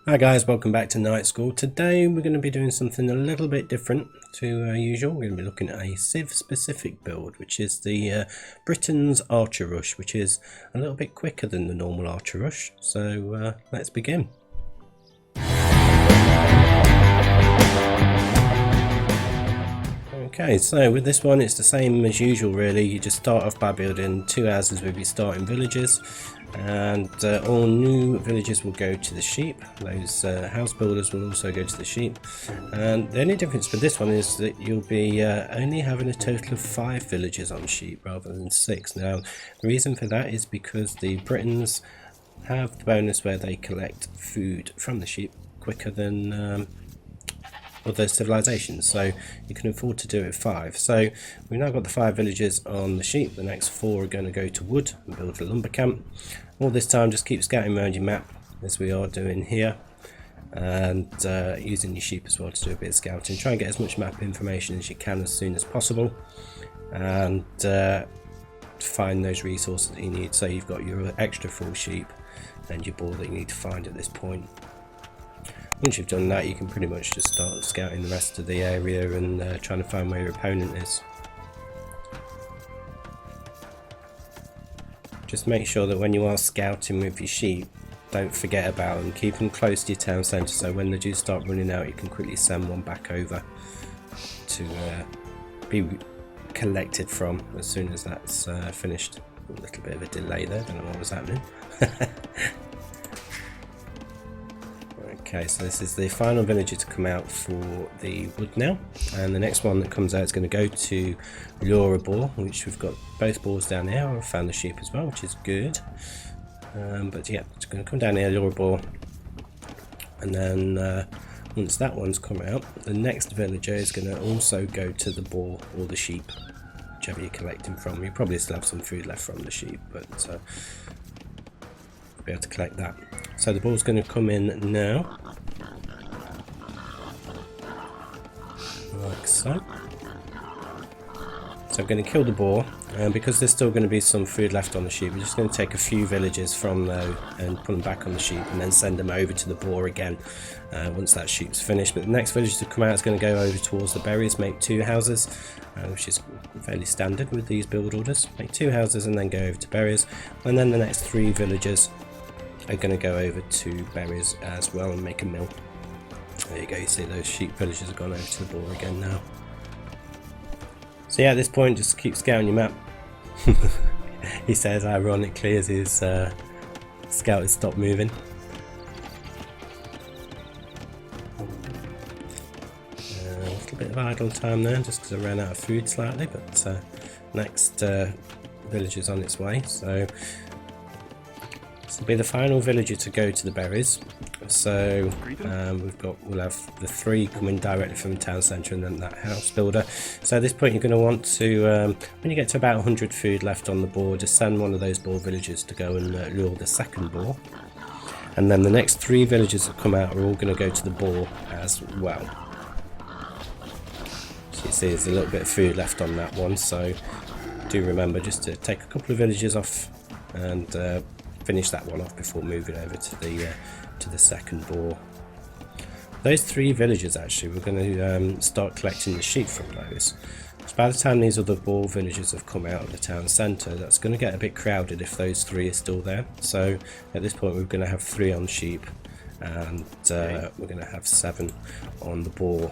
Hi guys, welcome back to Night School. Today we're going to be doing something a little bit different to usual. We're going to be looking at a Civ specific build, which is the Britons Archer Rush, which is a little bit quicker than the normal Archer Rush. So let's begin. Okay, so with this one it's the same as usual really. You just start off by building 2 houses with your starting villages, and all new villages will go to the sheep. Those house builders will also go to the sheep, and the only difference with this one is that you'll be only having a total of 5 villages on sheep rather than 6. Now the reason for that is because the Britons have the bonus where they collect food from the sheep quicker than other civilizations, so you can afford to do it 5. So we've now got the 5 villages on the sheep. The next 4 are going to go to wood and build a lumber camp. All this time just keep scouting around your map as we are doing here, and using your sheep as well to do a bit of scouting. Try and get as much map information as you can as soon as possible, and find those resources that you need. So you've got your extra full sheep and your boar that you need to find at this point. Once you've done that, you can pretty much just start scouting the rest of the area and trying to find where your opponent is. Just make sure that when you are scouting with your sheep, don't forget about them. Keep them close to your town centre, so when they do start running out, you can quickly send one back over to be collected from as soon as that's finished. A little bit of a delay there, don't know what was happening. Okay, so this is the final villager to come out for the wood now, and the next one that comes out is going to go to lure a boar, which we've got both boars down here. I've found the sheep as well, which is good. But yeah, it's going to come down here, lure a boar, and then once that one's come out, the next villager is going to also go to the boar or the sheep, whichever you're collecting from. You probably still have some food left from the sheep, but be able to collect that. So the boar's going to come in now, like so. So I'm going to kill the boar, and because there's still going to be some food left on the sheep, we're just going to take a few villages from there and put them back on the sheep, and then send them over to the boar again once that sheep's finished. But the next village to come out is going to go over towards the berries, make 2 houses, which is fairly standard with these build orders. Make 2 houses and then go over to berries, and then the next 3 villagers are going to go over to berries as well and make a mill. There you go, you see those sheep villagers have gone over to the boar again now. So yeah, at this point just keep scouting your map. He says ironically as his scout has stopped moving. A little bit of idle time there just because I ran out of food slightly, but next village is on its way. So this will be the final villager to go to the berries. So we'll have the 3 coming directly from the town centre and then that house builder. So at this point you're going to want to, when you get to about 100 food left on the board, just send one of those boar villagers to go and lure the second boar. And then the next 3 villagers that come out are all going to go to the boar as well. So you see there's a little bit of food left on that one, so do remember just to take a couple of villagers off and finish that one off before moving over to the second boar. Those 3 villagers actually, we're going to start collecting the sheep from those. So by the time these other boar villagers have come out of the town centre, that's going to get a bit crowded if those 3 are still there. So at this point we're going to have 3 on sheep, and we're going to have 7 on the boar.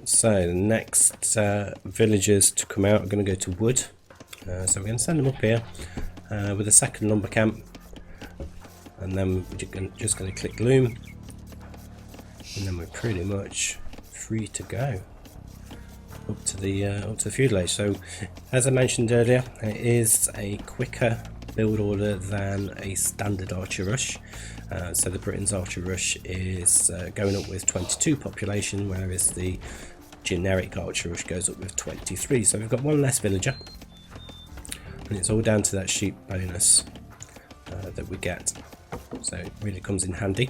So the next villagers to come out are going to go to wood. So we're going to send them up here with a second lumber camp, and then we're just going to click loom, and then we're pretty much free to go up to the feudal age. So as I mentioned earlier, it is a quicker build order than a standard Archer Rush. So the Britons Archer Rush is going up with 22 population, whereas the generic Archer Rush goes up with 23. So we've got 1 less villager. And it's all down to that sheep bonus that we get, so it really comes in handy.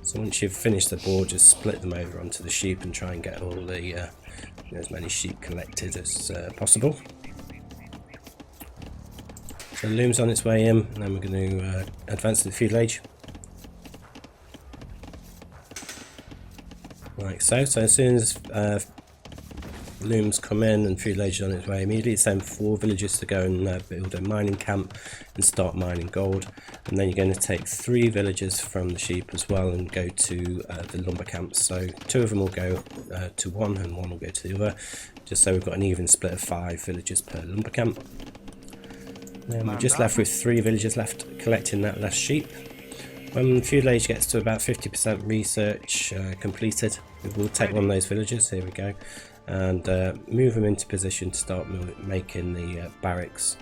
So once you've finished the board, just split them over onto the sheep and try and get all the as many sheep collected as possible. So the loom's on its way in, and then we're going to advance to the feudal age. Like so. So as soon as looms come in and feudal age is on its way, immediately send 4 villagers to go and build a mining camp and start mining gold. And then you're going to take 3 villagers from the sheep as well and go to the lumber camps. So 2 of them will go to one and 1 will go to the other, just so we've got an even split of 5 villagers per lumber camp. Then we're just left with 3 villagers left collecting that last sheep. When feudal age gets to about 50% research completed, we will take one of those villagers, here we go, and move them into position to start making the barracks.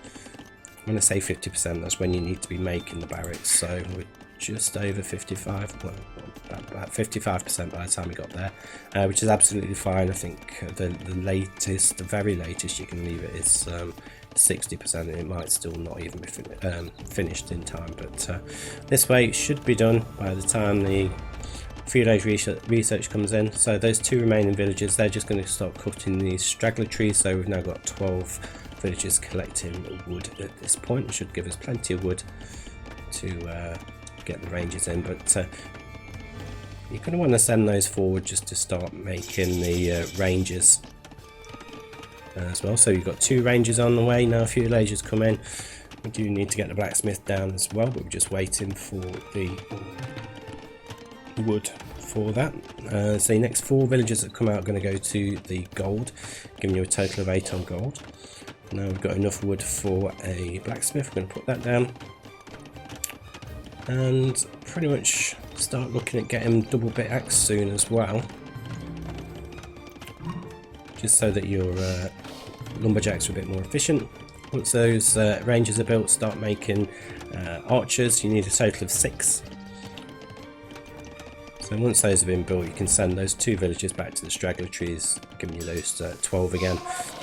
When I say 50%, that's when you need to be making the barracks, so we're just over 55, well, about 55% by the time we got there, which is absolutely fine. I think the latest, the very latest you can leave it is 60%, and it might still not even be finished in time, but this way it should be done by the time the feudal age research comes in. So those 2 remaining villages, they're just going to start cutting these straggler trees, so we've now got 12 villagers collecting wood at this point. It should give us plenty of wood to get the rangers in, but you're going to want to send those forward just to start making the rangers as well. So you've got 2 rangers on the way now. Feudal age has come in. We do need to get the blacksmith down as well, but we're just waiting for the wood for that. So the next 4 villagers that come out are going to go to the gold, giving you a total of 8 on gold. Now we've got enough wood for a blacksmith. We're going to put that down and pretty much start looking at getting double bit axe soon as well, just so that your lumberjacks are a bit more efficient. Once those rangers are built, start making archers. You need a total of 6. So once those have been built, you can send those 2 villagers back to the straggler trees, giving you those 12 again.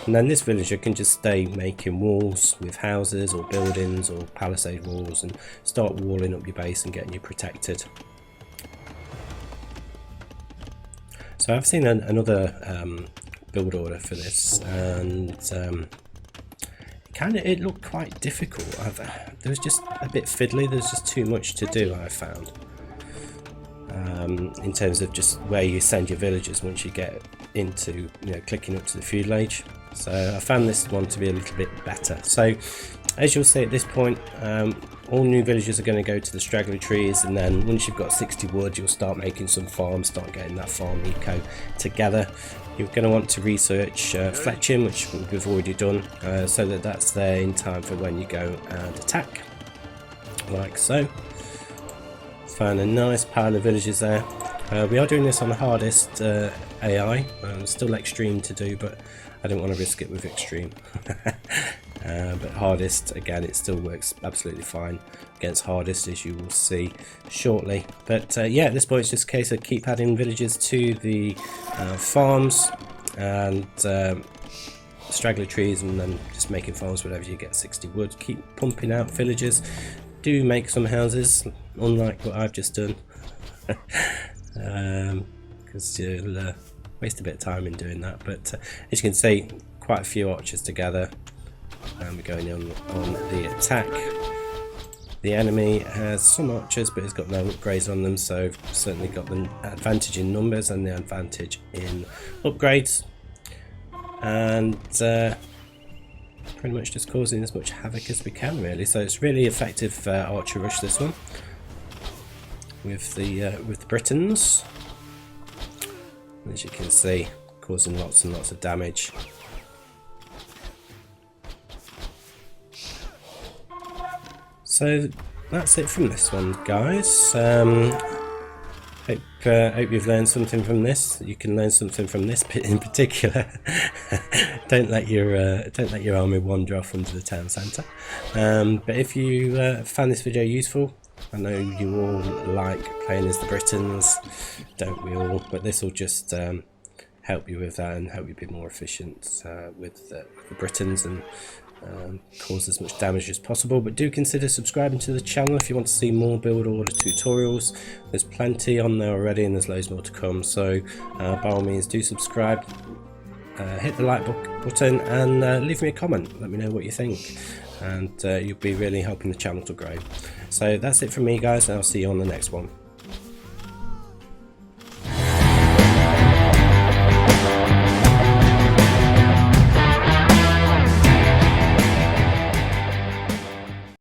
And then this villager can just stay making walls with houses or buildings or palisade walls and start walling up your base and getting you protected. So I've seen another build order for this, and it looked quite difficult. There was just a bit fiddly. There's just too much to do, I found, in terms of just where you send your villagers once you get into clicking up to the feudal age. So I found this one to be a little bit better. So as you'll see at this point, all new villagers are going to go to the straggler trees, and then once you've got 60 wood, you'll start making some farms, start getting that farm eco together. You're going to want to research fletching, which we've already done, so that that's there in time for when you go and attack, like so. Found a nice pile of villagers there. We are doing this on the hardest AI, still extreme to do, but I don't want to risk it with extreme. But hardest, again, it still works absolutely fine against hardest, as you will see shortly. But yeah, at this point it's just a case of keep adding villagers to the farms and straggler trees, and then just making farms whenever you get 60 wood. Keep pumping out villagers. Do make some houses, unlike what I've just done, because you'll waste a bit of time in doing that. But as you can see, quite a few archers together, and we're going on the attack. The enemy has some archers, but it's got no upgrades on them, so certainly got the advantage in numbers and the advantage in upgrades, and pretty much just causing as much havoc as we can, really. So it's really effective archer rush, this one, with the Britons, as you can see, causing lots and lots of damage. So that's it from this one, guys. Hope you've learned something from this. You can learn something from this bit in particular. Don't let your army wander off into the town centre. But if you found this video useful, I know you all like playing as the Britons, don't we all? But this will just help you with that and help you be more efficient with the Britons and cause as much damage as possible. But do consider subscribing to the channel if you want to see more build order tutorials. There's plenty on there already, and there's loads more to come, so by all means do subscribe. hit the like button and leave me a comment. Let me know what you think, and you'll be really helping the channel to grow. So that's it from me, guys, and I'll see you on the next one.